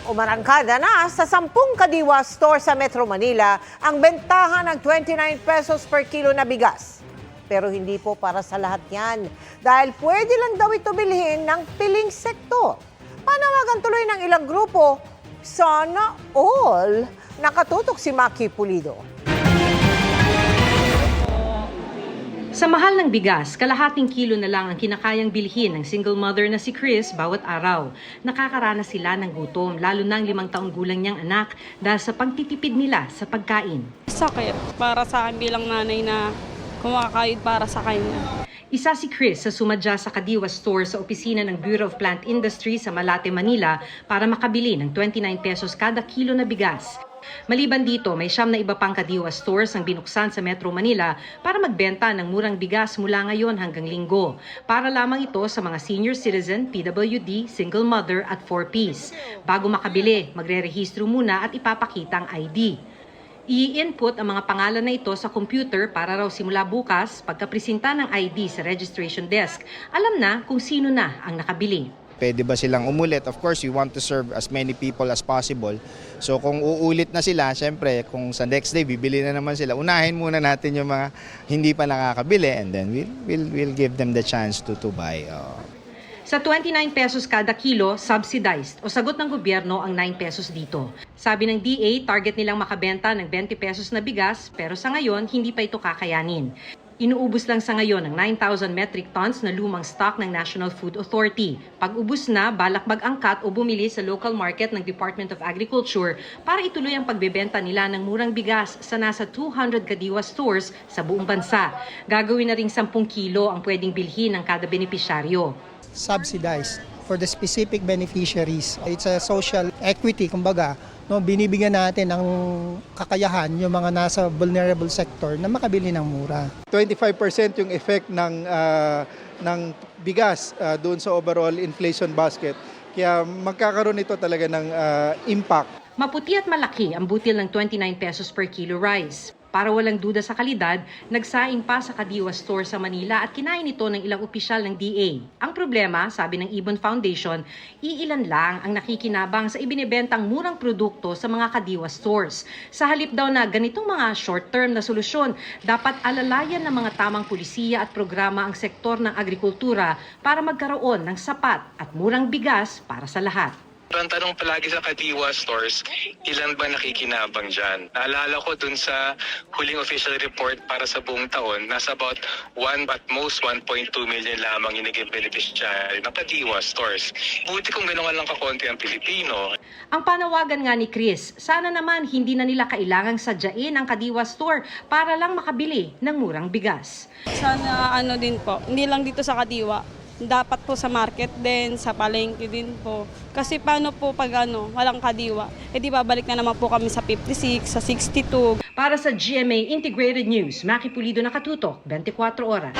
Umarangkada na sa 10 Kadiwa store sa Metro Manila ang bentahan ng 29 pesos per kilo na bigas. Pero hindi po para sa lahat yan dahil pwede lang daw ito bilhin ng piling sektor. Panawagan tuloy ng ilang grupo, sana all. Nakatutok si Maki Pulido. Sa mahal ng bigas, kalahating kilo na lang ang kinakayang bilhin ng single mother na si Chris bawat araw. Nakakaranas sila ng gutom, lalo na ang 5 taong gulang niyang anak dahil sa pagtitipid nila sa pagkain. Sakit para sa akin bilang nanay na kumakayod para sa kanya. Isa si Chris sa sumadya sa Kadiwa store sa opisina ng Bureau of Plant Industry sa Malate, Manila para makabili ng 29 pesos kada kilo na bigas. Maliban dito, may 9 na iba pang Kadiwa stores ang binuksan sa Metro Manila para magbenta ng murang bigas mula ngayon hanggang Linggo. Para lamang ito sa mga senior citizen, PWD, single mother at 4-piece. Bago makabili, magre-rehistro muna at ipapakita ang ID. I-input ang mga pangalan na ito sa computer para raw simula bukas, pagkapresenta ng ID sa registration desk, alam na kung sino na ang nakabili. Pwede ba silang umulit? Of course, we want to serve as many people as possible. So kung uulit na sila, syempre kung sa next day bibili na naman sila, unahin muna natin yung mga hindi pa nakakabili and then we'll give them the chance to buy. Sa 29 pesos kada kilo, subsidized o sagot ng gobyerno ang 9 pesos dito. Sabi ng DA, target nilang makabenta ng 20 pesos na bigas pero sa ngayon hindi pa ito kakayanin. Inuubos lang sa ngayon ang 9,000 metric tons na lumang stock ng National Food Authority. Pag ubos na, balak mag-angkat o bumili sa local market ng Department of Agriculture para ituloy ang pagbebenta nila ng murang bigas sa nasa 200 Kadiwa stores sa buong bansa. Gagawin na ring 10 kilo ang pwedeng bilhin ng kada benepisyaryo. Subsidized for the specific beneficiaries. It's a social equity, kumbaga. No, binibigyan natin ng kakayahan yung mga nasa vulnerable sector na makabili ng mura. 25% yung effect ng bigas doon sa overall inflation basket. Kaya magkakaroon ito talaga ng impact. Maputi at malaki ang butil ng 29 pesos per kilo rice. Para walang duda sa kalidad, nagsaing pa sa Kadiwa store sa Manila at kinain ito ng ilang opisyal ng DA. Ang problema, sabi ng Ibon Foundation, iilan lang ang nakikinabang sa ibinebentang murang produkto sa mga Kadiwa stores. Sa halip daw na ganitong mga short-term na solusyon, dapat alalayan ng mga tamang pulisiya at programa ang sektor ng agrikultura para magkaroon ng sapat at murang bigas para sa lahat. Ang tanong palagi sa Kadiwa stores, ilan ba nakikinabang dyan? Naalala ko dun sa huling official report para sa buong taon, nasa about 1 at most 1.2 million lamang yung naging beneficiary ng Kadiwa stores. Buti kung gano'n lang kakonti ang Pilipino. Ang panawagan nga ni Chris, sana naman hindi na nila kailangang sadyain ang Kadiwa store para lang makabili ng murang bigas. Sana din po, hindi lang dito sa Kadiwa. Dapat po sa market din, sa palengke din po. Kasi paano po pag walang Kadiwa? Di babalik na naman po kami sa 56, sa 62. Para sa GMA Integrated News, Maki Pulido, nakatutok, 24 oras.